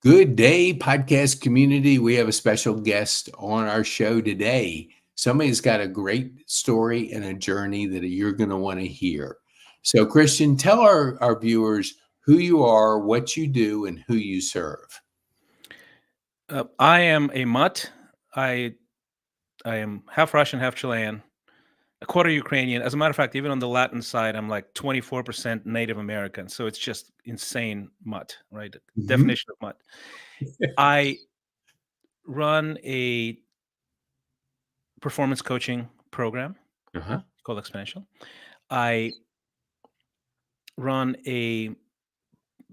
Good day, podcast community. We have a special guest on our show today. Somebody's got a great story and a journey that you're going to want to hear. So, Christian, tell our viewers who you are, what you do, and who you serve. I am a mutt. I I am half Russian, half Chilean, a quarter Ukrainian. As a matter of fact, even on the Latin side, I'm like 24% Native American. So it's just insane mutt, right? Mhm. Definition of mutt. I run a performance coaching program Uh-huh. called Exponential. I run a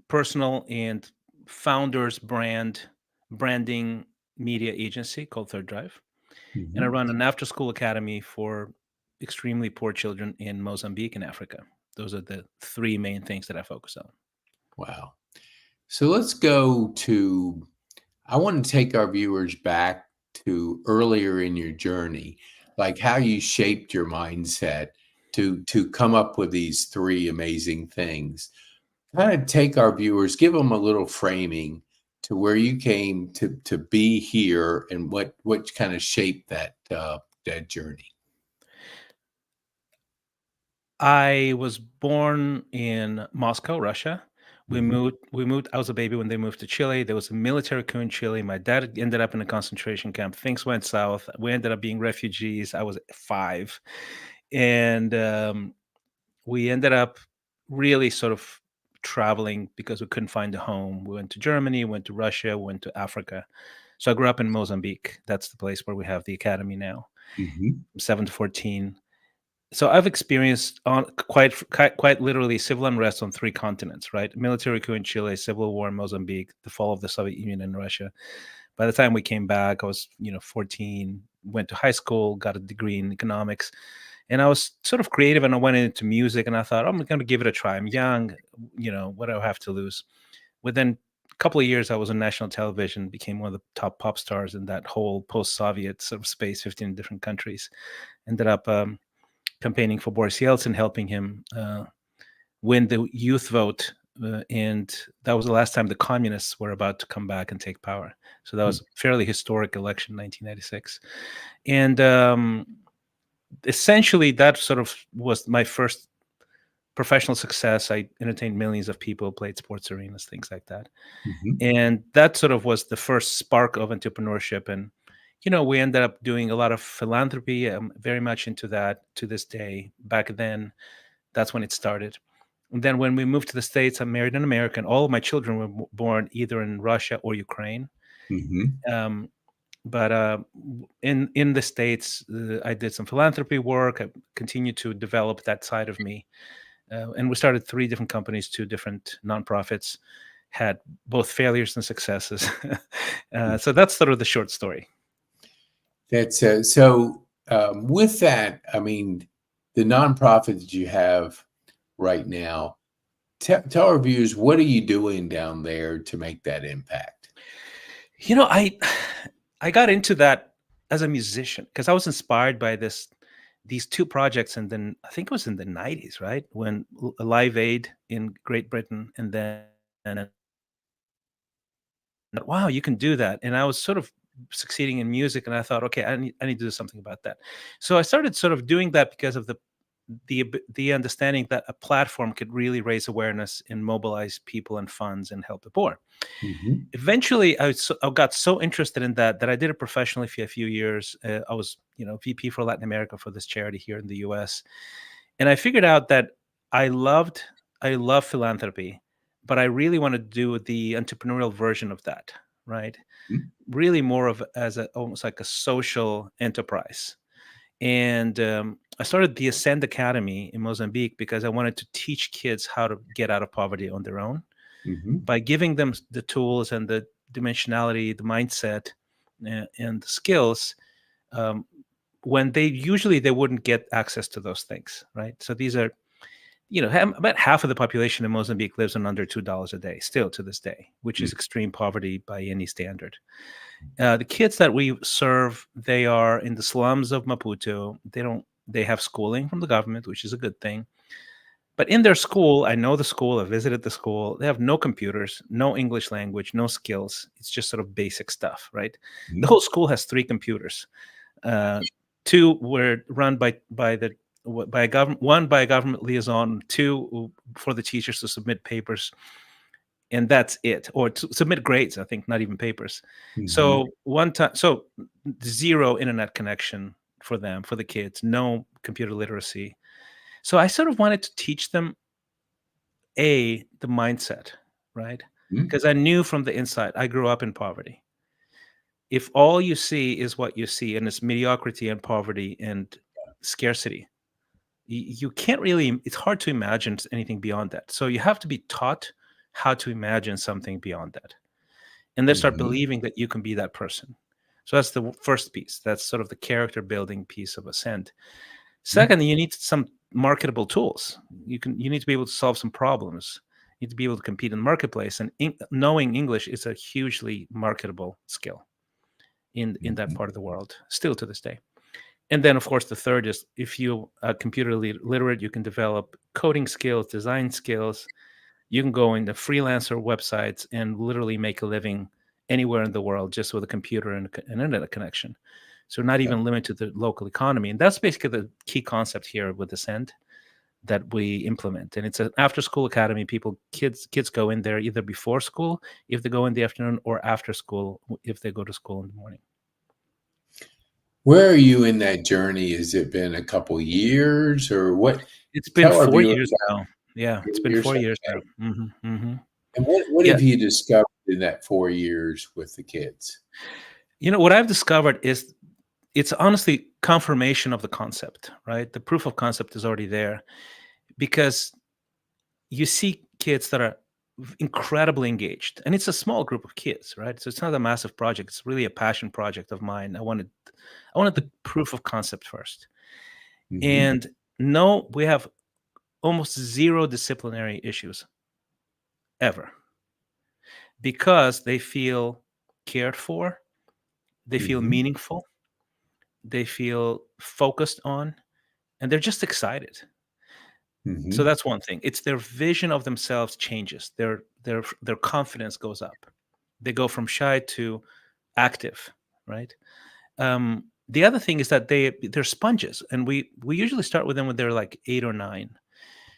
personal and founders branding media agency called Third Drive. And I Mhm. run an after school academy for extremely poor children in Mozambique and Africa. Those are the three main things that I focus on. Wow. So let's go to, I want to take our viewers back to earlier in your journey, like how you shaped your mindset to come up with these three amazing things. Kind of take our viewers, give them a little framing to where you came to be here and what kind of shaped that journey. I was born in Moscow, Russia. We Mhm. moved. We moved. I was a baby when they moved to Chile. There was a military coup in Chile. My dad ended up in a concentration camp. Things went south. We ended up being refugees. I was 5, and we ended up really sort of traveling because we couldn't find a home. We went to Germany, went to Russia, went to Africa. So I grew up in Mozambique. That's the place where we have the academy now, Mhm. 7 to 14. So I've experienced on quite literally civil unrest on 3 continents, right? Military coup in Chile, civil war in Mozambique, the fall of the Soviet Union and Russia. By the time we came back, I was 14, went to high school, got a degree in economics, and I was sort of creative, and I went into music, and I thought, I'm going to give it a try. I'm young, what do I have to lose? Within a couple of years, I was on national television, became one of the top pop stars in that whole post-Soviet sort of space, 15 different countries. Ended up campaigning for Boris Yeltsin, helping him win the youth vote. And that was the last time the communists were about to come back and take power. So that was a fairly historic election, 1996. And essentially, that sort of was my first professional success. I entertained millions of people, played sports arenas, things like that. Mhm. And that sort of was the first spark of entrepreneurship. And, we ended up doing a lot of philanthropy. I'm very much into that to this day. Back then, that's when it started. And then when we moved to the States, I married an American. All of my children were born either in Russia or Ukraine. Mhm. Um, but in the States, I did some philanthropy work. I continued to develop that side of me. And we started 3 different companies, 2 different nonprofits, had both failures and successes. So that's sort of the short story. That's so. With that, I mean, the nonprofit that you have right now. Tell our viewers, what are you doing down there to make that impact? You know, I I got into that as a musician because I was inspired by these 2 projects, and then I think it was in the 90s, right? When Live Aid in Great Britain, and then wow, you can do that. And I was sort of succeeding in music, and I thought, okay, I need to do something about that. So I started sort of doing that because of the understanding that a platform could really raise awareness and mobilize people and funds and help the poor. Mhm. Eventually, I got so interested in that I did it professionally for a few years. I was, VP for Latin America for this charity here in the U.S. And I figured out that I loved I love philanthropy, but I really want to do the entrepreneurial version of that, right? Mhm. Really more of as almost like a social enterprise. And I started the Ascend Academy in Mozambique because I wanted to teach kids how to get out of poverty on their own Mhm. by giving them the tools and the dimensionality, the mindset, and the skills. Um, when they wouldn't get access to those things, right? So these are, about half of the population in Mozambique lives on under $2 a day, still to this day, which Mm. is extreme poverty by any standard. The kids that we serve, they are in the slums of Maputo. They have schooling from the government, which is a good thing. But in their school, I know the school, I visited the school, they have no computers, no English language, no skills. It's just sort of basic stuff, right? The Mhm. whole school has 3 computers. Uh, 2 were run by the by a government, 1 by a government liaison, 2 for the teachers to submit papers, and that's it, or to submit grades, I think, not even papers. Mhm. So one time, so zero internet connection for them, for the kids, no computer literacy. So I sort of wanted to teach them the mindset, right? Mhm. Because I knew from the inside, I grew up in poverty. If all you see is what you see, and it's mediocrity and poverty and scarcity, you can't really, it's hard to imagine anything beyond that. So you have to be taught how to imagine something beyond that, and then start Mhm. believing that you can be that person. So that's the first piece. That's sort of the character building piece of Ascend. Mhm. Second, you need some marketable tools. You need to be able to solve some problems. You need to be able to compete in the marketplace, and knowing English is a hugely marketable skill in that Mhm. part of the world, still to this day. And then, of course, the third is, if you are computer literate, you can develop coding skills, design skills. You can go into freelancer websites and literally make a living anywhere in the world just with a computer and an internet connection. So not Yeah. even limited to the local economy. And that's basically the key concept here with Ascend that we implement. And it's an after school academy. Kids go in there either before school if they go in the afternoon, or after school if they go to school in the morning. Where are you in that journey? Has it been a couple years or what? It's been Tell our 4 years viewers now. Yeah, it's been years. 4 years Okay. now. And what Yeah. have you discovered in that 4 years with the kids? What I've discovered is it's honestly confirmation of the concept, right? The proof of concept is already there, because you see kids that are incredibly engaged, and it's a small group of kids, right? So it's not a massive project. It's really a passion project of mine. I wanted the proof of concept first. Mhm. And no, we have almost zero disciplinary issues ever, because they feel cared for, they feel Mhm. meaningful, they feel focused on, and they're just excited. So Mhm. that's one thing. It's their vision of themselves changes. Their confidence goes up. They go from shy to active, right? The other thing is that they're sponges, and we usually start with them when they're like 8 or 9.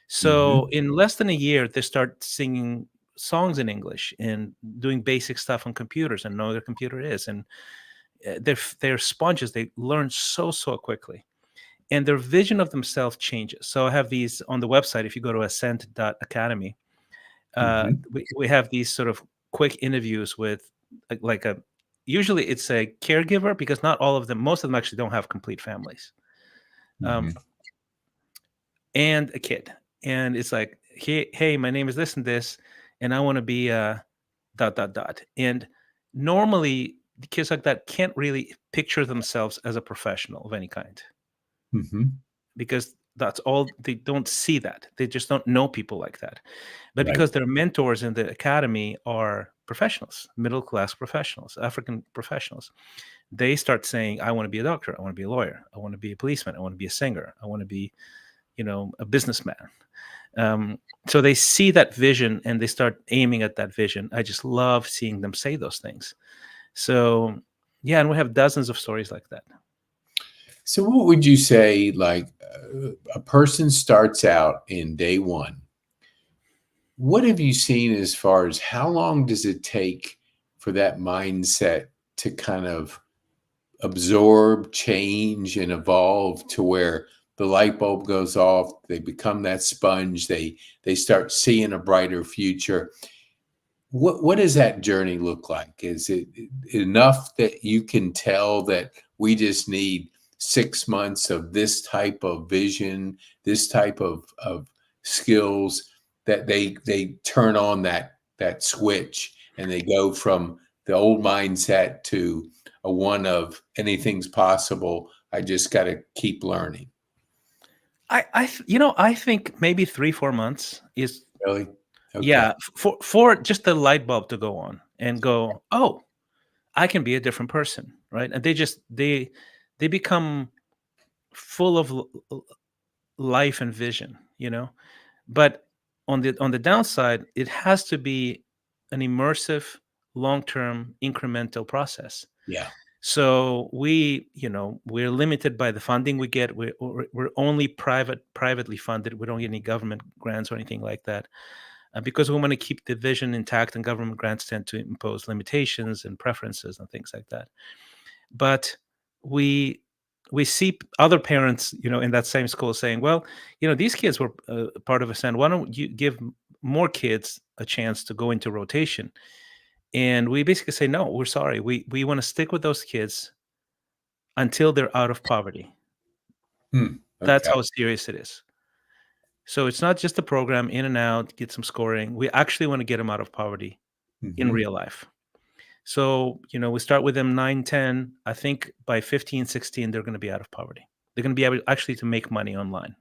So Mhm. in less than a year, they start singing songs in English and doing basic stuff on computers and know what their computer is. And they're sponges. They learn so quickly, and their vision of themselves changes. So I have these on the website. If you go to ascent.academy, Mhm. we have these sort of quick interviews with, like a, usually it's a caregiver, because not all of them, most of them actually don't have complete families, um, Mhm. and a kid. And it's like, hey, my name is this and this, and I want to be dot dot dot. And normally the kids like that can't really picture themselves as a professional of any kind, Mhm. because that's all, they don't see that, they just don't know people like that. But Right. because their mentors in the academy are professionals, middle class professionals, African professionals, they start saying, I want to be a doctor, I want to be a lawyer, I want to be a policeman, I want to be a singer, I want to be, a businessman. So they see that vision and they start aiming at that vision. I just love seeing them say those things. So yeah, and we have dozens of stories like that. So what would you say, like, a person starts out in day 1. What have you seen as far as how long does it take for that mindset to kind of absorb, change, and evolve to where the light bulb goes off, they become that sponge, they start seeing a brighter future? What does that journey look like? Is it enough that you can tell that we just need 6 months of this type of vision, this type of skills, that they turn on that switch and they go from the old mindset to a one of anything's possible, I just gotta keep learning. I think maybe 3-4 months is, Really? yeah, Okay. for just the light bulb to go on and go, oh, I can be a different person, right? And they become full of life and vision. But on the downside, it has to be an immersive, long-term, incremental process. Yeah. So we're limited by the funding we get. We're only privately funded. We don't get any government grants or anything like that, because we want to keep the vision intact. And government grants tend to impose limitations and preferences and things like that. But we we see other parents, in that same school saying, "Well, these kids were part of a send. Why don't you give more kids a chance to go into rotation?" And we basically say, "No, we're sorry. We want to stick with those kids until they're out of poverty." Hmm. That's Okay. how serious it is. So it's not just a program in and out, get some scoring. We actually want to get them out of poverty in Hmm. real life. So, we start with them 9, 10. I think by 15, 16, they're going to be out of poverty. They're going to be able actually to make money online.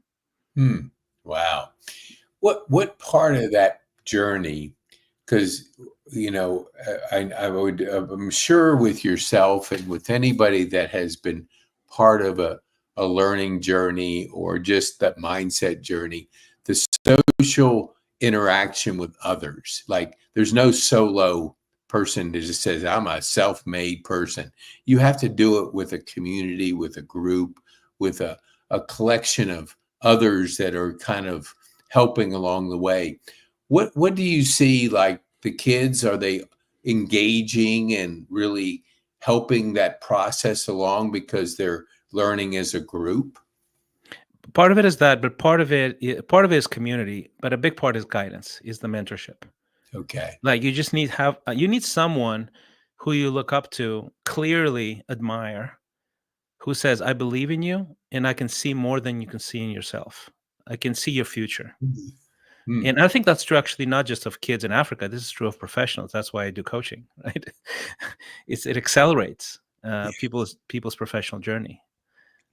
Hmm. Wow. What part of that journey? Because I would, I'm sure with yourself and with anybody that has been part of a learning journey or just that mindset journey, the social interaction with others. Like there's no solo person that just says, I'm a self-made person. You have to do it with a community, with a group, with a collection of others that are kind of helping along the way. What do you see, like the kids, are they engaging and really helping that process along because they're learning as a group? Part of it is that, but part of it is community, but a big part is guidance, is the mentorship. Okay. Like you just you need someone who you look up to, clearly admire, who says, "I believe in you and I can see more than you can see in yourself. I can see your future." Hmm. And I think that's true actually not just of kids in Africa. This is true of professionals. That's why I do coaching, right? It accelerates people's professional journey.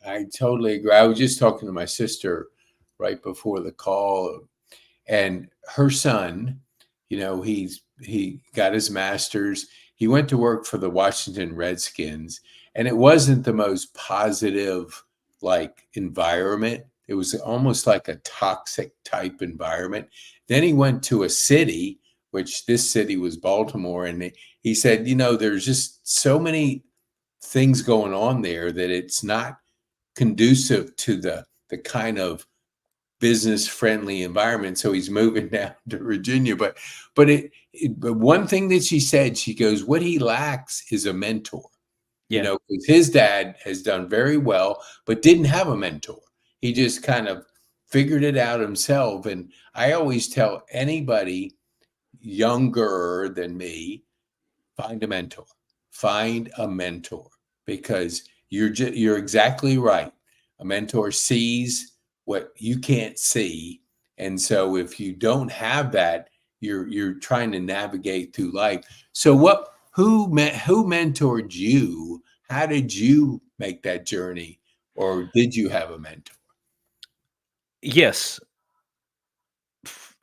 I totally agree. I was just talking to my sister right before the call, and her son, he got his master's. He went to work for the Washington Redskins, and it wasn't the most positive like environment. It was almost like a toxic type environment. Then he went to a city, which this city was Baltimore, and he said, there's just so many things going on there that it's not conducive to the kind of business friendly environment. So he's moving down to Virginia. But one thing that she said, she goes, what he lacks is a mentor. Yeah. 'Cause his dad has done very well, but didn't have a mentor. He just kind of figured it out himself. And I always tell anybody younger than me, find a mentor. Find a mentor because you're exactly right. A mentor sees what you can't see, and so if you don't have that, you're trying to navigate through life. So who mentored you? How did you make that journey, or did you have a mentor? Yes.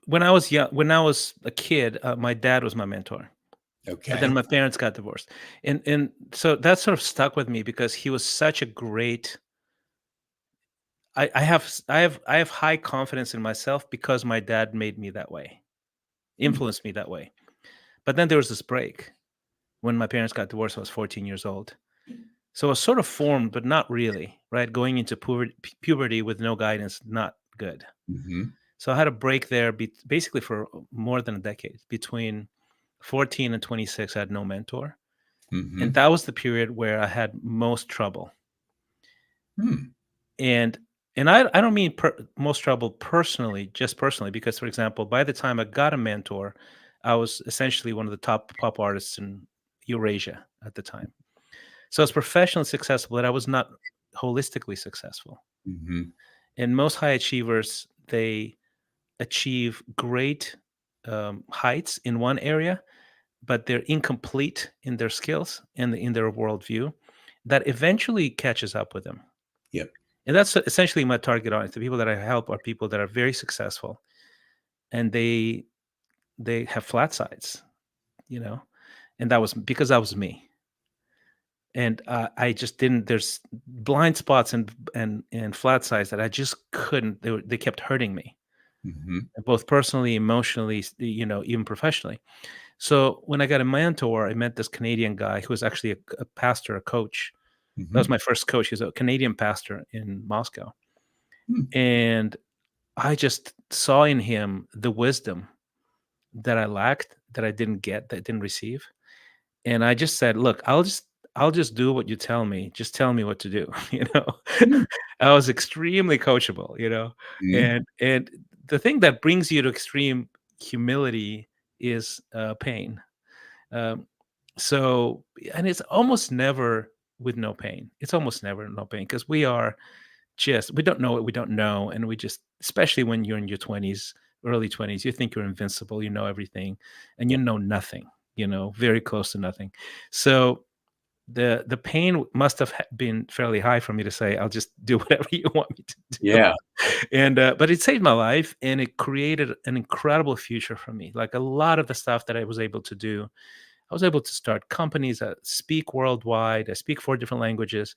When I was a kid, my dad was my mentor. But then Okay. my parents got divorced. And so that sort of stuck with me because he was such a great I have high confidence in myself because my dad made me that way, Hmm. influenced me that way. But then there was this break when my parents got divorced. I was 14 years old. So I was sort of formed, but not really, right? Going into puberty with no guidance, not good. Hmm. So I had a break there basically for more than a decade. Between 14 and 26, I had no mentor. And Hmm. that was the period where I had most trouble. Hmm. And I don't mean most trouble personally, just personally, because, for example, by the time I got a mentor, I was essentially one of the top pop artists in Eurasia at the time. So I was professionally successful, but I was not holistically successful. Hmm. And most high achievers, they achieve great heights in one area, but they're incomplete in their skills and in their worldview. That eventually catches up with them. Yep. And that's essentially my target audience. The people that I help are people that are very successful, and they have flat sides, you know. And that was because that was me. And I just didn't. There's blind spots and flat sides that I just couldn't. They kept hurting me. Mhm. both personally, emotionally, even professionally. So when I got a mentor, I met this Canadian guy who was actually a pastor, a coach. That was Mhm. my first coach. He's a Canadian pastor in Moscow. Hmm. And I just saw in him the wisdom that I lacked, that I didn't get, that I didn't receive. And I just said, "Look, I'll just do what you tell me. Just tell me what to do." You know? Hmm. I was extremely coachable, Mhm. and the thing that brings you to extreme humility is pain. Um, so, and it's almost never with no pain. It's almost never no pain because we don't know what we don't know, and we just, especially when you're in your 20s, early 20s, you think you're invincible, you know everything, and you Yeah. know nothing, very close to nothing. So the pain must have been fairly high for me to say, I'll just do whatever you want me to do. Yeah. And but it saved my life, and it created an incredible future for me. Like a lot of the stuff that I was able to do, I was able to start companies that speak worldwide. I speak 4 different languages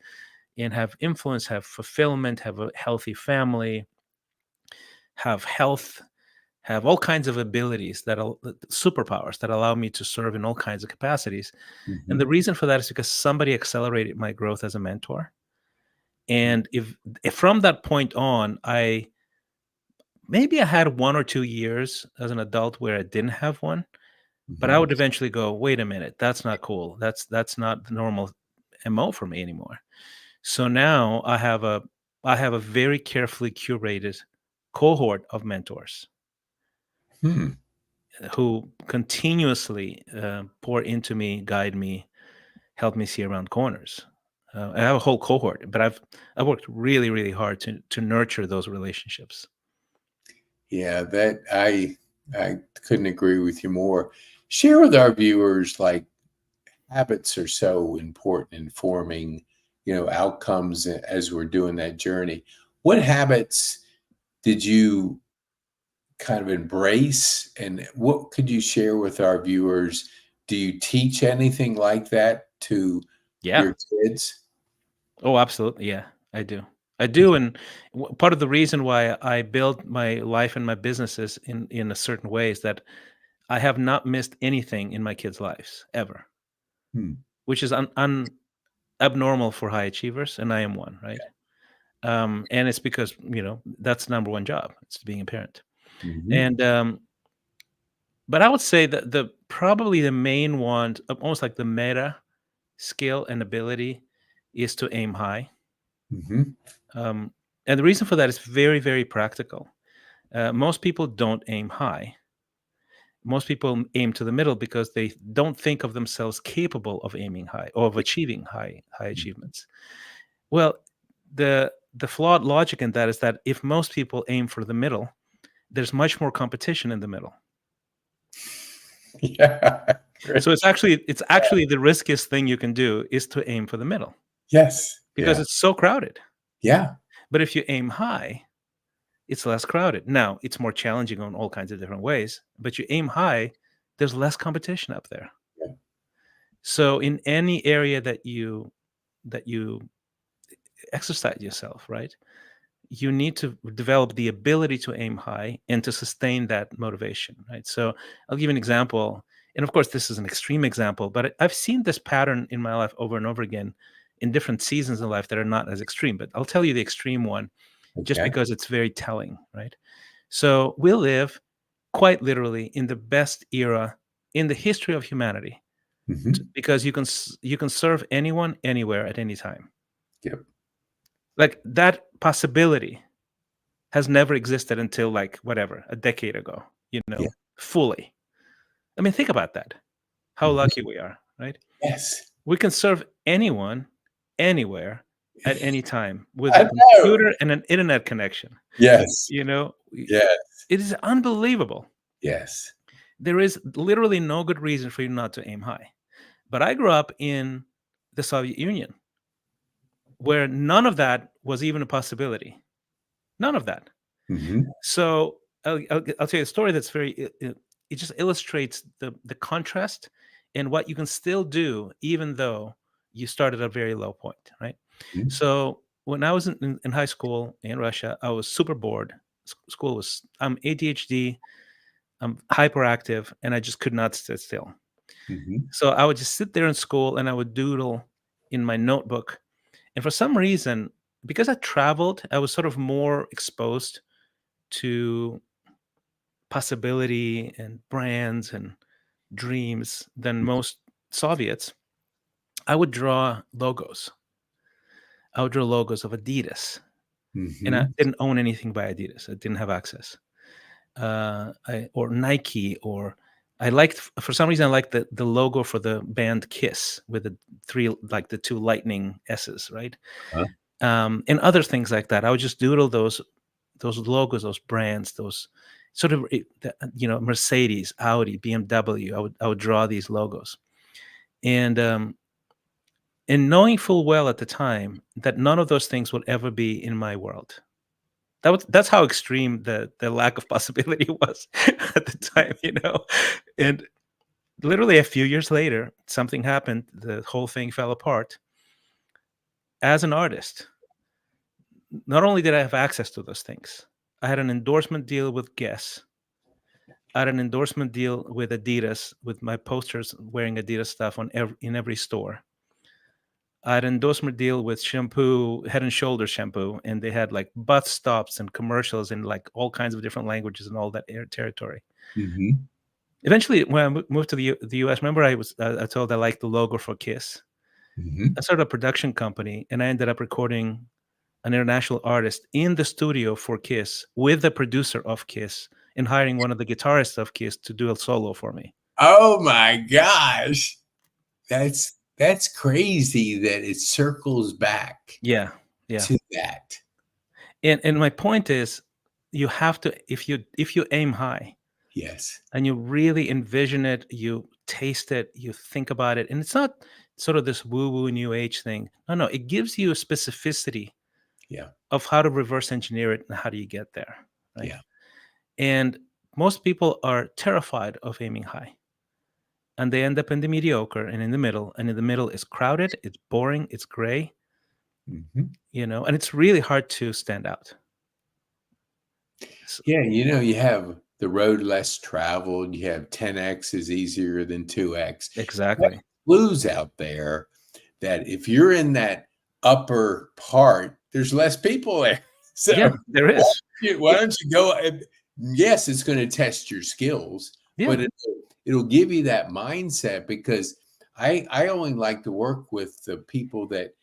and have influence, have fulfillment, have a healthy family, have health, have all kinds of abilities superpowers that allow me to serve in all kinds of capacities. And the Mhm. reason for that is because somebody accelerated my growth as a mentor. Mm. And if from that point on, maybe I had 1 or 2 years as an adult where I didn't have one, but I Mhm. would eventually go, wait a minute, that's not cool. That's not the normal MO for me anymore. So now I have a very carefully curated cohort of mentors Hmm. who continuously pour into me, guide me, help me see around corners. I have a whole cohort, but I've worked really, really hard to nurture those relationships. Yeah, that I couldn't agree with you more. Share with our viewers, like, habits are so important in forming, outcomes as we're doing that journey. What habits did you kind of embrace, and what could you share with our viewers? Do you teach anything like that to Yeah. your kids? Oh, absolutely. Yeah, I do. I do, and part of the reason why I build my life and my businesses in a certain way is that I have not missed anything in my kids' lives ever, Hmm. which is abnormal for high achievers, and I am one, right? And it's because that's the number one job. It's being a parent, Mhm. and but I would say that the probably the main one, almost like the meta skill and ability, is to aim high. Mhm. Um, and the reason for that is very, very practical. Most people don't aim high. Most people aim to the middle because they don't think of themselves capable of aiming high or of achieving high achievements. Well, the flawed logic in that is that if most people aim for the middle, there's much more competition in the middle. Yeah. Great. So it's actually the riskiest thing you can do is to aim for the middle Yes. because Yeah. it's so crowded. Yeah. But if you aim high, it's less crowded. Now, it's more challenging on all kinds of different ways, but you aim high, there's less competition up there. Yeah. So in any area that you exercise yourself, right? You need to develop the ability to aim high and to sustain that motivation, right? So I'll give you an example. And of course, this is an extreme example, but I've seen this pattern in my life over and over again in different seasons of life that are not as extreme. But I'll tell you the extreme one just Okay. because it's very telling, right? So we live quite literally in the best era in the history of humanity Mhm. because you can serve anyone anywhere at any time. Yep. Like that possibility has never existed until like whatever a decade ago. Yeah. Fully. I mean, think about that. How Mhm. lucky we are, right? Yes. We can serve anyone anywhere at any time with a I know. computer and an internet connection. Yes. Yes. It is unbelievable. Yes. There is literally no good reason for you not to aim high. But I grew up in the Soviet Union where none of that was even a possibility. None of that. Mhm. So I'll tell you a story that's it just illustrates the contrast and what you can still do even though you start at a very low point, right? Mhm. So when I was in high school in Russia, I was super bored, school was, I'm ADHD, I'm hyperactive, and I just could not sit still. Mhm. So I would just sit there in school and I would doodle in my notebook. And for some reason, because I traveled, I was sort of more exposed to possibility and brands and dreams than most Soviets. I would draw logos. I would draw logos of Adidas, and I Mhm. didn't own anything by Adidas. I didn't have access. Or Nike, or I liked, for some reason I liked the logo for the band Kiss with the three, like the two lightning S's, right? Uh, And other things like that. I would just doodle those logos, those brands, those sort of Mercedes, Audi, BMW. I would draw these logos, and knowing full well at the time that none of those things would ever be in my world. That's how extreme the lack of possibility was at the time. And literally a few years later, something happened. The whole thing fell apart. As an artist, not only did I have access to those things, I had an endorsement deal with Guess. I had an endorsement deal with Adidas, with my posters wearing Adidas stuff in every store. I had an endorsement deal with shampoo, Head and Shoulders shampoo, and they had like bus stops and commercials in like all kinds of different languages and all that territory. mhm. Eventually, when I moved to the US, remember I told I liked the logo for Kiss. I Mhm. started a production company, and I ended up recording an international artist in the studio for Kiss with the producer of Kiss, and hiring one of the guitarists of Kiss to do a solo for me. Oh my gosh. That's crazy that it circles back Yeah, yeah. to that. And my point is, you have to, if you aim high Yes. and you really envision it, you taste it, you think about it, and it's not sort of this woo-woo new age thing. No, no, it gives you a specificity Yeah. of how to reverse engineer it and how do you get there, right? Yeah. And most people are terrified of aiming high, and they end up in the mediocre and in the middle, and in the middle is crowded, it's boring, it's gray, Mhm. and it's really hard to stand out. S Yeah, you have the road less traveled, you have 10x is easier than 2x. That Exactly. clues out there that if you're in that upper part, there's less people there. Yeah, So there why is. why don't you go and yes, it's gonna test your skills, Yeah, but it'll give you that mindset because I only like to work with the people that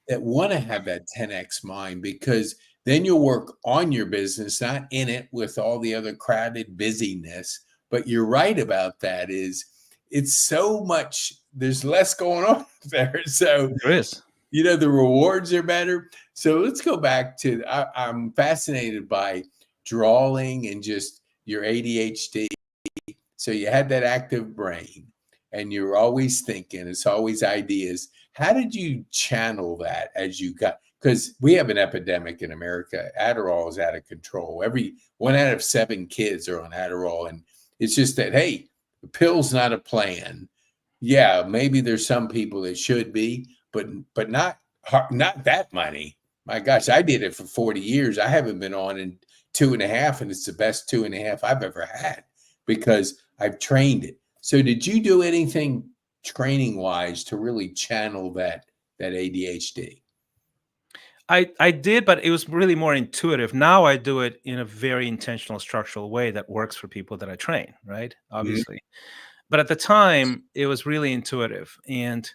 wanna have that 10x mind because then you'll work on your business, not in it with all the other crowded busyness. But you're right about that is it's so much there's less going on there. So, there is. the rewards are better. So let's go back to I'm fascinated by drawing and just your ADHD. So you had that active brain and you're always thinking, it's always ideas. How did you channel that as you got? Because we have an epidemic in America. Adderall is out of control. Every 1 out of 7 kids are on Adderall. And it's just that, hey, the pill's not a plan. Yeah, maybe there's some people that should be, but not that money. My gosh, I did it for 40 years. I haven't been on in 2.5, and it's the best 2.5 I've ever had because I've trained it. So did you do anything training wise to really channel that ADHD? I did, but it was really more intuitive. Now I do it in a very intentional, structural way that works for people that I train, right? Mhm. Obviously. But at the time, it was really intuitive. And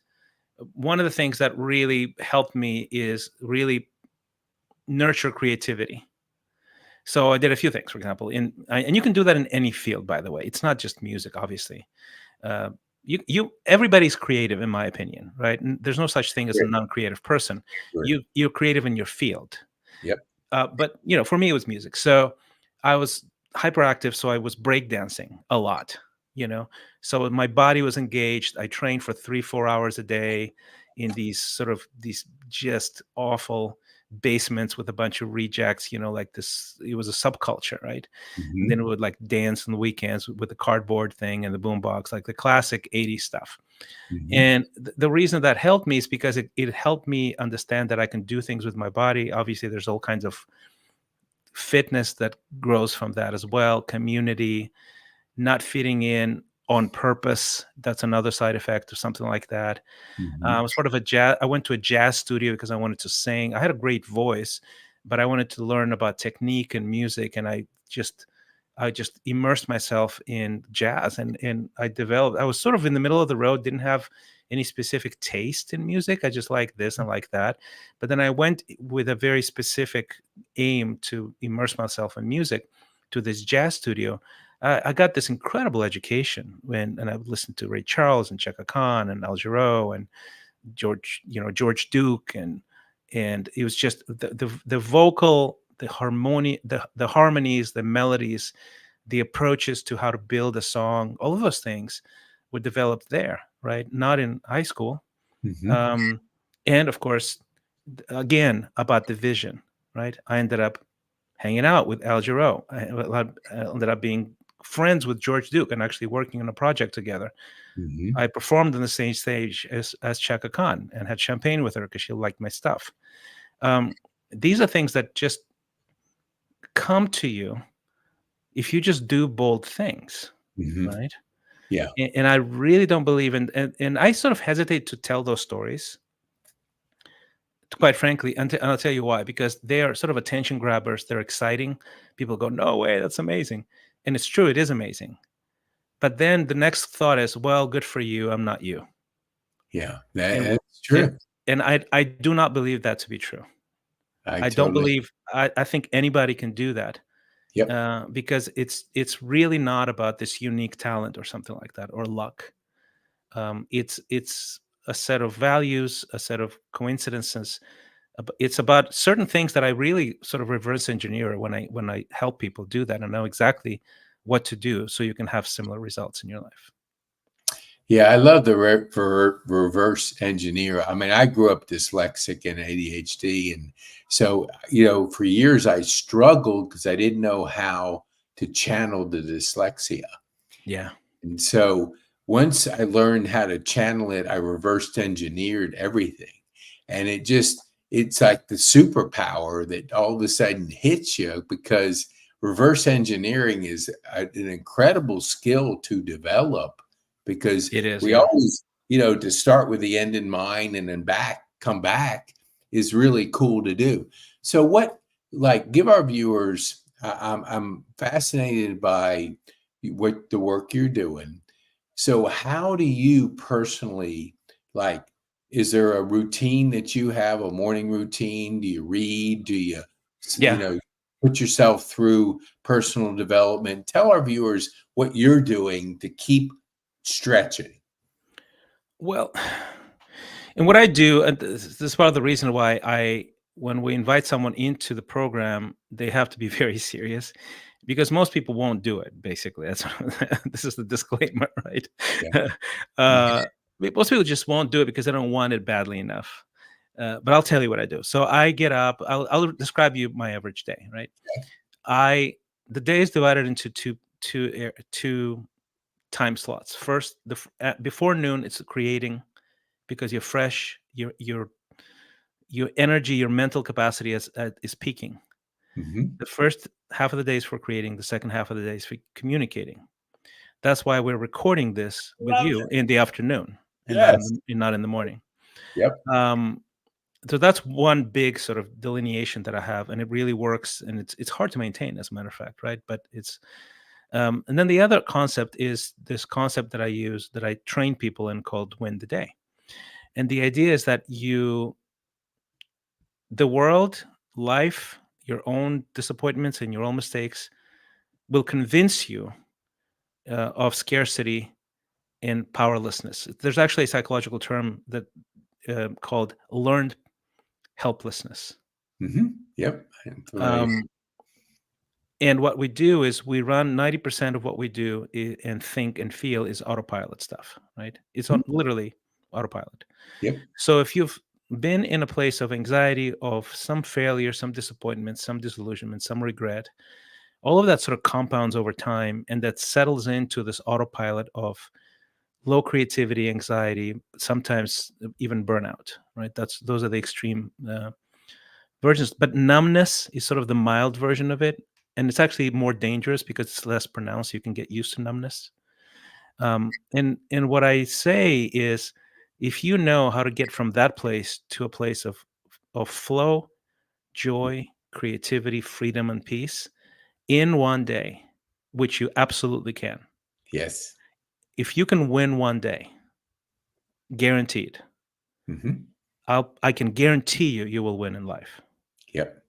one of the things that really helped me is really nurture creativity. So I did a few things, for example, and you can do that in any field, by the way. It's not just music, obviously. Uh, everybody's creative, in my opinion, right? And there's no such thing as a Great. non-creative person. Great. You're creative in your field. Yep. But for me, it was music. So I was hyperactive, so I was breakdancing a lot. You know, so my body was engaged. I trained for 3-4 hours a day in these just awful basements with a bunch of rejects. Like this, it was a subculture, right? And then Mhm. we would like dance on the weekends with the cardboard thing and the boombox, like the classic '80s stuff. Mhm. And the reason that helped me is because it helped me understand that I can do things with my body. Obviously, there's all kinds of fitness that grows from that as well, community, not fitting in on purpose. That's another side effect or something like that. I Mhm. was part of a jazz. I went to a jazz studio because I wanted to sing. I had a great voice, but I wanted to learn about technique and music, and I just immersed myself in jazz, and I developed. I was sort of in the middle of the road, didn't have any specific taste in music. I just like this and like that. But then I went with a very specific aim to immerse myself in music to this jazz studio. I got this incredible education and I would listen to Ray Charles and Chaka Khan and Al Jarreau and George Duke, and it was just the vocal, the harmonies, the melodies, the approaches to how to build a song, all of those things were developed there, right? Not in high school. Mhm. Um, and of course, again, about the vision, right? I ended up hanging out with Al Jarreau. I ended up being friends with George Duke and actually working on a project together. Mhm. I performed on the same stage as Chaka Khan and had champagne with her because she liked my stuff. Um, these are things that just come to you if you just do bold things, Mhm. right? Yeah. And I really don't believe in, and I sort of hesitate to tell those stories, quite frankly, and I'll tell you why. Because they are sort of attention grabbers. They're exciting. People go, "No way, that's amazing," and it's true. It is amazing. But then the next thought is, "Well, good for you. I'm not you." Yeah. And That's and true. and I do not believe that to be true. I I don't totally. believe I think anybody can do that, Yep. because it's really not about this unique talent or something like that or luck. It's a set of values, a set of coincidences. It's about certain things that I really sort of reverse engineer when I help people do that and know exactly what to do so you can have similar results in your life. Yeah, I love the reverse engineer. I mean, I grew up dyslexic and ADHD, and so for years I struggled because I didn't know how to channel the dyslexia. Yeah, And so once I learned how to channel it, I reversed engineered everything. And it's like the superpower that all of a sudden hits you because reverse engineering is an incredible skill to develop because it is. we Yeah, always, to start with the end in mind and then come back is really cool to do. So give our viewers, I'm fascinated by what the work you're doing. So how do you personally like is there a routine that you have, a morning routine? Do you read? Do you yeah. put yourself through personal development? Tell our viewers what you're doing to keep stretching. Well, and what I do, and this is part of the reason why when we invite someone into the program, they have to be very serious, because most people won't do it. Basically, that's this is the disclaimer, right? Yeah. uh, Most people just won't do it because they don't want it badly enough. But I'll tell you what I do. So I get up. I'll describe you my average day, right? I The day is divided into two time slots. First, before noon, it's creating, because you're fresh, your energy, your mental capacity is peaking. Hmm. The first half of the day is for creating, the second half of the day is for communicating. That's why we're recording this with Love you it. in the afternoon and Yes. not in the morning. Yep. Um, so that's one big sort of delineation that I have, and it really works. And it's hard to maintain, as a matter of fact, right? But it's and then the other concept is this concept that I use, that I train people in, called "Win the Day." And the idea is that the world, life, your own disappointments and your own mistakes will convince you of scarcity and powerlessness. There's actually a psychological term that called learned helplessness. Yep. I'm familiar. Um, and what we do is we run 90% of what we do and think and feel is autopilot stuff, right? It's Mhm. literally autopilot. Yep. So if you've been in a place of anxiety, of some failure, some disappointment, some disillusionment, some regret, all of that sort of compounds over time, and that settles into this autopilot of low creativity, anxiety, sometimes even burnout, right? Those are the extreme versions, but numbness is sort of the mild version of it, and it's actually more dangerous because it's less pronounced. You can get used to numbness. And what I say is, if you know how to get from that place to a place of flow, joy, creativity, freedom, and peace in one day, which you absolutely can. Yes. If you can win one day, guaranteed, Hmm. I can guarantee you you will win in life. Yep.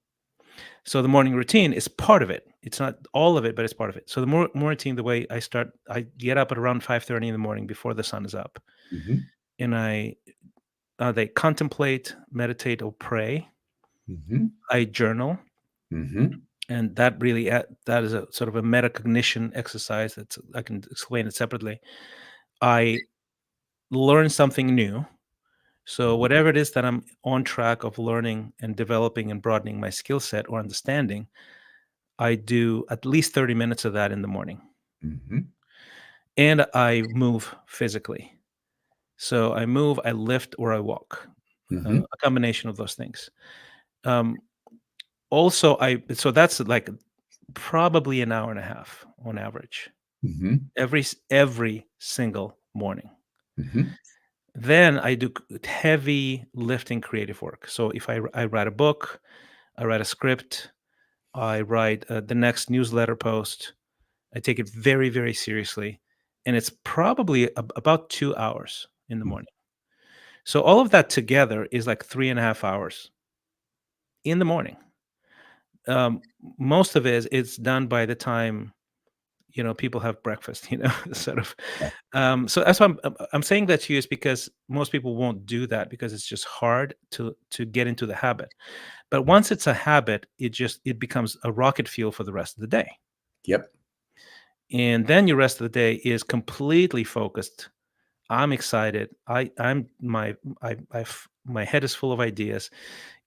So the morning routine is part of it. It's not all of it, but it's part of it. So the more routine, the way I start, I get up at around 5:30 in the morning before the sun is up, Hmm. and they contemplate, meditate, or pray. Hmm. I journal, Hmm. and that really that is a sort of a metacognition exercise. That's I can explain it separately. I learn something new. So whatever it is that I'm on track of learning and developing and broadening my skill set or understanding, I do at least 30 minutes of that in the morning. Hmm. And I move physically. So I move, I lift, or I walk, Hmm. a combination of those things. Um, Also, so that's like probably an hour and a half on average Hmm. every single morning. Hmm. Then I do heavy lifting creative work. So if I write a book, I write a script, I write the next newsletter post, I take it very, very seriously. And it's probably about 2 hours in the morning. So all of that together is like 3.5 hours in the morning. Um, Most of it is it's done by the time people have breakfast. Sort of. So that's why I'm saying that to you is because most people won't do that because it's just hard to get into the habit. But once it's a habit, it becomes a rocket fuel for the rest of the day, Yep. and then your rest of the day is completely focused. I'm excited. My head is full of ideas.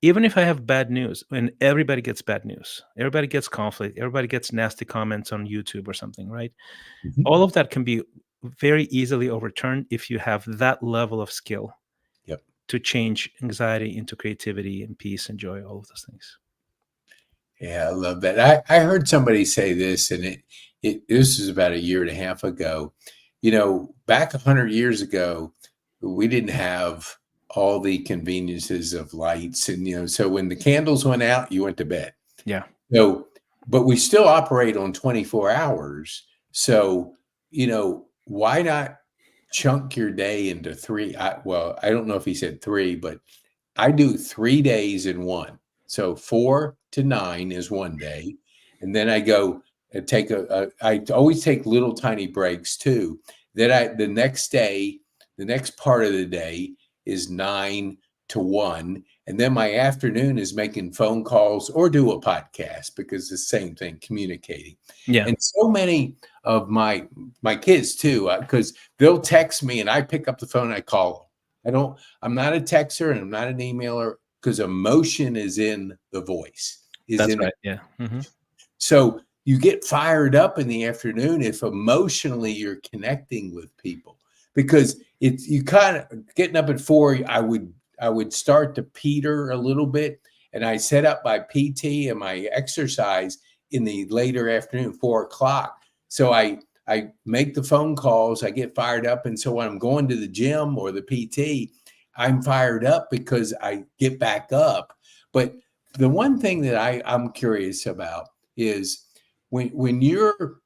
Even if I have bad news, and everybody gets bad news, everybody gets conflict, everybody gets nasty comments on YouTube or something, right? Hmm. All of that can be very easily overturned if you have that level of skill Yep. to change anxiety into creativity and peace and joy, all of those things. Yeah, I love that. I heard somebody say this, and this was about a year and a half ago. Back 100 years ago, we didn't have all the conveniences of lights, and so when the candles went out, you went to bed. Yeah, So, but we still operate on 24 hours. So, why not chunk your day into three? Well, I don't know if he said three, but I do 3 days in one. So 4 to 9 is one day. And then I go and I always take little tiny breaks too. The next day, the next part of the day is 9 to 1. And then my afternoon is making phone calls or do a podcast because it's the same thing, communicating. yeah, And so many of my kids too, because they'll text me and I pick up the phone and I call them. I'm not a texter and I'm not an emailer because emotion is in the voice, is that's in the right. Yeah, so you get fired up in the afternoon if emotionally you're connecting with people because it's you kind of getting up at 4. I would start to peter a little bit, and I set up my PT and my exercise in the later afternoon, 4 o'clock. So I make the phone calls, I get fired up, and so when I'm going to the gym or the PT, I'm fired up because I get back up. But the one thing that I'm curious about is when you're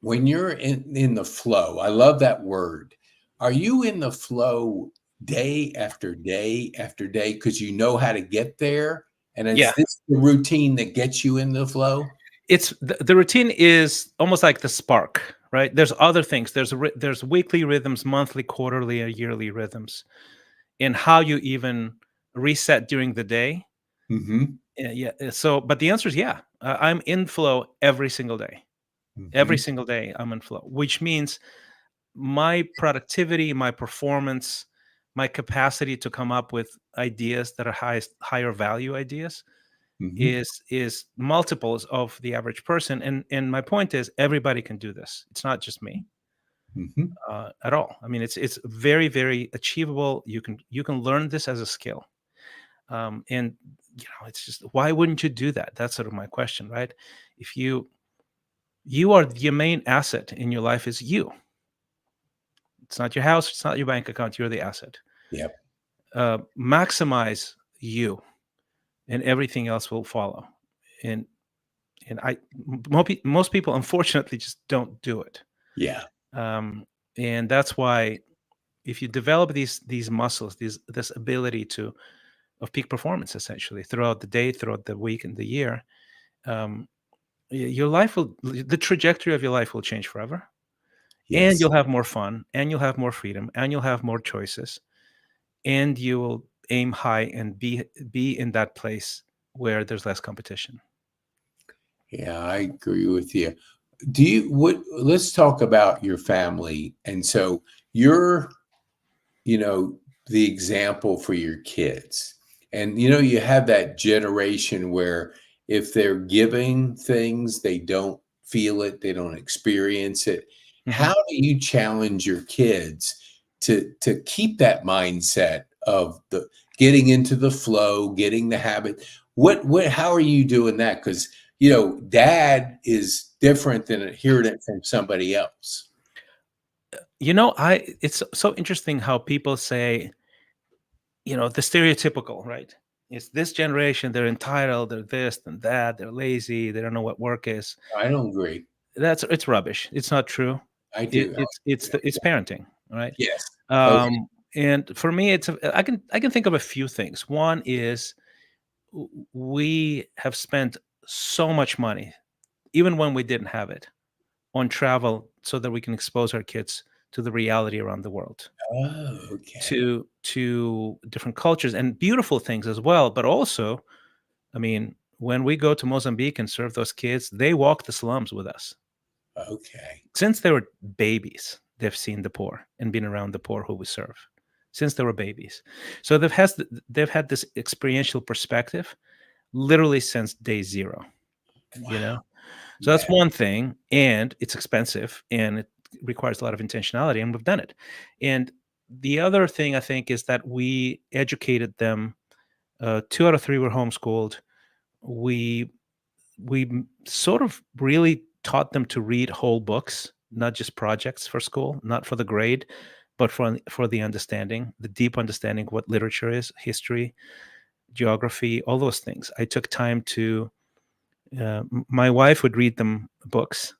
in the flow. I love that word. Are you in the flow day after day after day because you know how to get there? And it's yeah. this the routine that gets you in the flow? It's the routine is almost like the spark, right? There's other things. There's weekly rhythms, monthly, quarterly, or yearly rhythms, and how you even reset during the day. Mm-hmm. Yeah, yeah. So, but the answer is yeah. I'm in flow every single day. Every Mm-hmm. single day, I'm in flow, which means my productivity, my performance, my capacity to come up with ideas that are higher value ideas Mm-hmm. is multiples of the average person. And my point is, everybody can do this. It's not just me Mm-hmm. at all. I mean, it's very, very achievable. You can learn this as a skill. And it's just, why wouldn't you do that? That's sort of my question, right? If you are your main asset in your life is you. It's not your house, it's not your bank account, you're the asset. Yep. Maximize you, and everything else will follow. And most people unfortunately just don't do it. Yeah. Um, and that's why, if you develop these muscles, this ability to of peak performance, essentially throughout the day, throughout the week and the year, um, your life will the trajectory of your life will change forever, and Yes. you'll have more fun, and you'll have more freedom, and you'll have more choices, and you will aim high and be in that place where there's less competition. Yeah, I agree with you. Do you what let's talk about your family. And so you're, you know, the example for your kids. And you have that generation where if they're giving things, they don't feel it, they don't experience it. Mhm. How do you challenge your kids to keep that mindset of the getting into the flow, getting the habit? What how are you doing that? Because dad is different than hearing it from somebody else. I it's so interesting how people say, the stereotypical, right? It's this generation, they're entitled, they're this and that, they're lazy, they don't know what work is. I don't agree. It's rubbish. It's not true. I do. It's parenting, right? Yes. Okay. And for me, I can think of a few things. One is, we have spent so much money, even when we didn't have it, on travel so that we can expose our kids to the reality around the world, Oh, okay. to different cultures and beautiful things as well. But also, I mean, when we go to Mozambique and serve those kids, they walk the slums with us. Okay. Since they were babies, they've seen the poor and been around the poor who we serve since they were babies. So they've had this experiential perspective literally since day zero, you Wow. know? So that's Yeah. one thing, and it's expensive and it requires a lot of intentionality, and we've done it. And the other thing I think is that we educated them. 2 out of 3 were homeschooled. We sort of really taught them to read whole books, not just projects for school, not for the grade, but for the understanding, the deep understanding of what literature is, history, geography, all those things. I took time to. My wife would read them books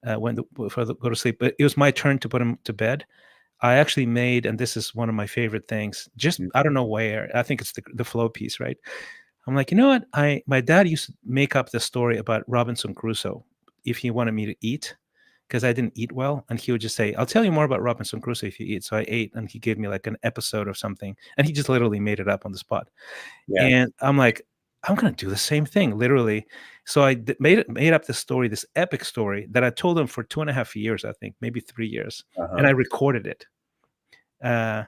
before they go to sleep, but it was my turn to put them to bed. I actually made, and this is one of my favorite things. Just Mm. I don't know where. I think it's the flow piece, right? I'm like, what? My dad used to make up the story about Robinson Crusoe if he wanted me to eat, because I didn't eat well, and he would just say, "I'll tell you more about Robinson Crusoe if you eat." So I ate, and he gave me like an episode of something, and he just literally made it up on the spot. Yeah. And I'm like, I'm gonna do the same thing, literally. So I made up this story, this epic story that I told him for 2.5 years, I think, maybe 3 years, and I Uh-huh. recorded it, uh,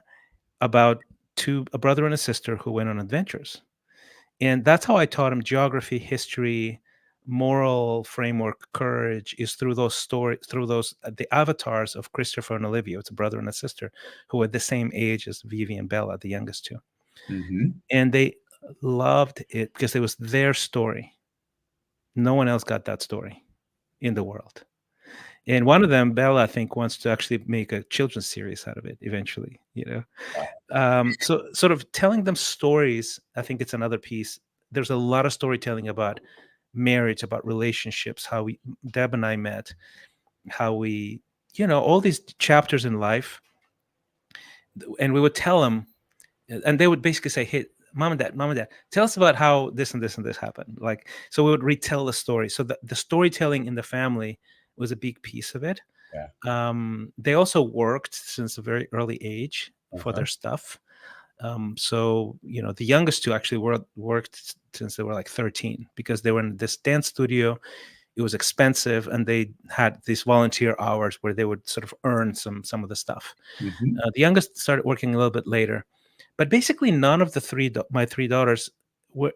about a brother and a sister who went on adventures. And that's how I taught him geography, history, moral framework, courage, is through those stories, through those the avatars of Christopher and Olivia. It's a brother and a sister who are the same age as Vivi and Bella, the youngest two. Mhm. And they loved it because it was their story. No one else got that story in the world. And one of them, Bella, I think, wants to actually make a children's series out of it eventually. Wow. So sort of telling them stories, I think it's another piece. There's a lot of storytelling about marriage, about relationships, how Deb and I met, how all these chapters in life. And we would tell them, and they would basically say, "Hey, mom and dad, tell us about how this and this and this happened." Like, so we would retell the story. So the storytelling in the family was a big piece of it. Yeah. They also worked since a very early age for Uh-huh. their stuff. So the youngest two actually worked since they were like 13, because they were in this dance studio. It was expensive, and they had these volunteer hours where they would sort of earn some of the stuff. Mhm. The youngest started working a little bit later, but basically none of my 3 daughters were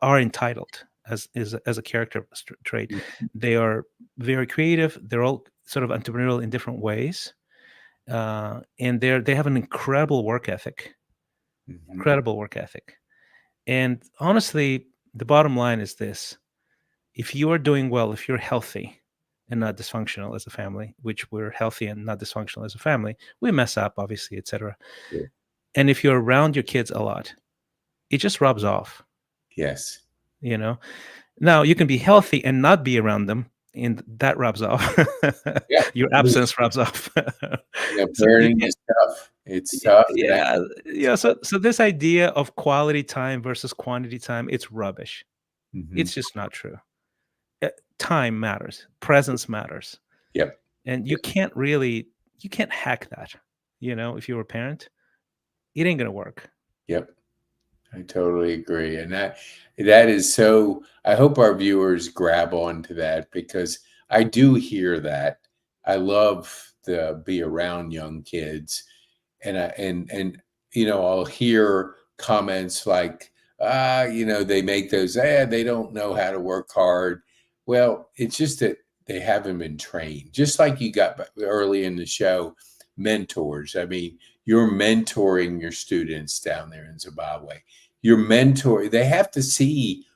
are entitled as a character trait. Mhm. They are very creative. They're all sort of entrepreneurial in different ways, and they have an incredible work ethic. Mhm. Incredible work ethic. And honestly, the bottom line is this: if you are doing well, if you're healthy and not dysfunctional as a family, which we're healthy and not dysfunctional as a family, we mess up, obviously, etc. Yeah. And if you're around your kids a lot, it just rubs off, Yes. you know? Now, you can be healthy and not be around them, and that rubs off. Yeah. Your absence rubs off. So, Parenting is tough. It's tough, and I yeah, yeah. So this idea of quality time versus quantity time, it's rubbish. It's Mhm. just not true. Uh, Time matters, presence matters, Yep. and Yep. you can't hack that. If you're a parent, it ain't gonna work. Yep. I totally agree, and that is so I hope our viewers grab onto that because I do hear that. I love the be around young kids, and I'll hear comments like, they make those, they don't know how to work hard. Well, it's just that they haven't been trained. Just like you got early in the show, mentors. I mean, you're mentoring your students down there in Zimbabwe. Your mentor, they have to see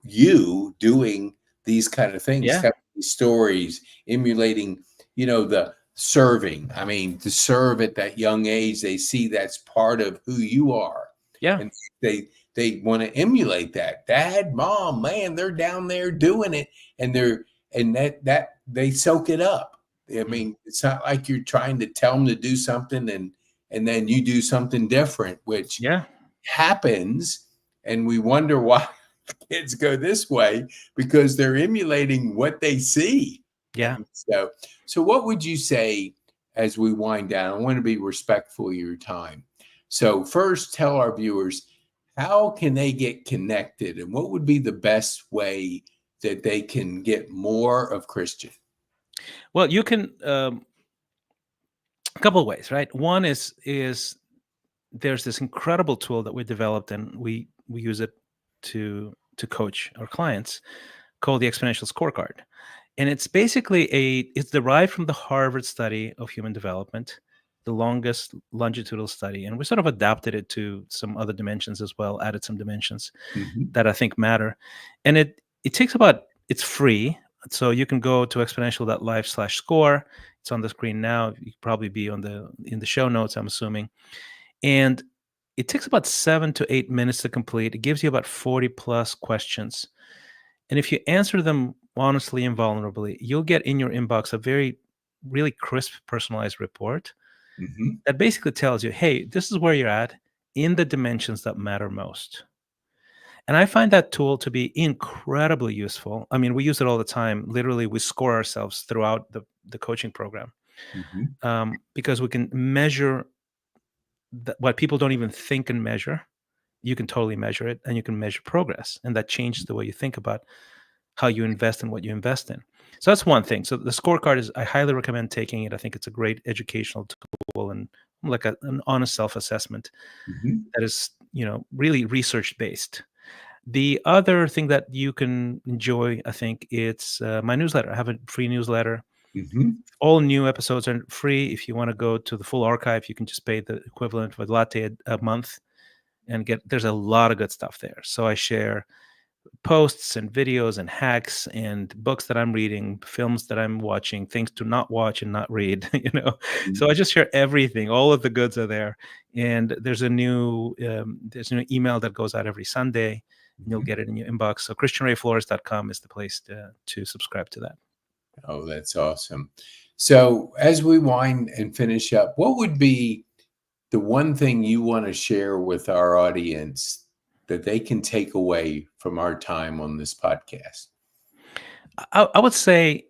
you doing these kind of things, Yeah, telling these stories, emulating, the serving. I mean, to serve at that young age, they see that's part of who you are, yeah, and they want to emulate that. Dad, mom, man, they're down there doing it, and that they soak it up. I mm, mean, it's not like you're trying to tell them to do something and then you do something different, which yeah, happens, and we wonder why kids go this way because they're emulating what they see. yeah. And so what would you say as we wind down? I want to be respectful of your time. So first, tell our viewers how can they get connected, and what would be the best way that they can get more of Christian? Well, you can a couple of ways, right? One is there's this incredible tool that we developed, and we use it to coach our clients, called the Exponential Scorecard. And it's basically it's derived from the Harvard study of human development, the longest longitudinal study, and we sort of adapted it to some other dimensions as well, added some dimensions Mm-hmm. that I think matter. And it takes about it's free, so you can go to exponential.life/score. It's on the screen now. You could probably be in the show notes, I'm assuming. And it takes about 7 to 8 minutes to complete. It gives you about 40 plus questions. And if you answer them honestly and vulnerably, you'll get in your inbox a very, really crisp, personalized report Mm-hmm. that basically tells you, hey, this is where you're at in the dimensions that matter most. And I find that tool to be incredibly useful. I mean, we use it all the time. Literally, we score ourselves throughout the coaching program, Mm-hmm. because we can measure what people don't even think and measure. You can totally measure it, and you can measure progress. And that changes the way you think about how you invest and what you invest in. So that's one thing. So the scorecard I highly recommend taking it. I think it's a great educational tool and like an honest self-assessment Mm-hmm. that is, really research based. The other thing that you can enjoy, I think, it's my newsletter. I have a free newsletter. Mm-hmm. All new episodes are free. If you want to go to the full archive, you can just pay the equivalent of a latte a month and there's a lot of good stuff there. So I share posts and videos and hacks and books that I'm reading, films that I'm watching, things to not watch and not read, So I just share everything. All of the goods are there. And there's a new email that goes out every Sunday, and you'll Mm-hmm. get it in your inbox. So christianrayflores.com is the place to subscribe to that. Oh, that's awesome. So, as we wind and finish up, what would be the one thing you want to share with our audience that they can take away from our time on this podcast? I would say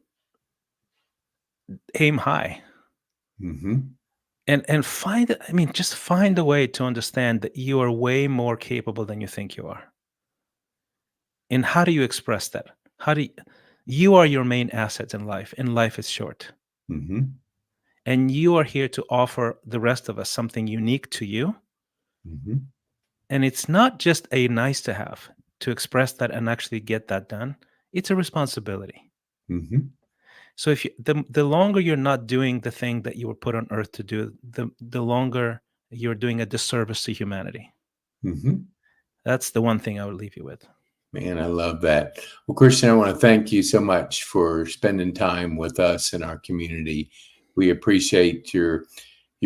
aim high Hmm. and just find a way to understand that you are way more capable than you think you are. And how do you express that? How do you are your main asset in life, and life is short. Hmm. And you are here to offer the rest of us something unique to you. Hmm. And it's not just a nice to have to express that and actually get that done. It's a responsibility. Hmm. So if the longer you're not doing the thing that you were put on earth to do, the longer you're doing a disservice to humanity. Hmm. That's the one thing I would leave you with. Man, I love that. Well, Christian, I want to thank you so much for spending time with us in our community. We appreciate your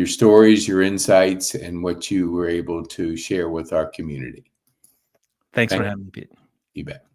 stories, your insights, and what you were able to share with our community. Thanks for Thank having me, Pete. you, bet.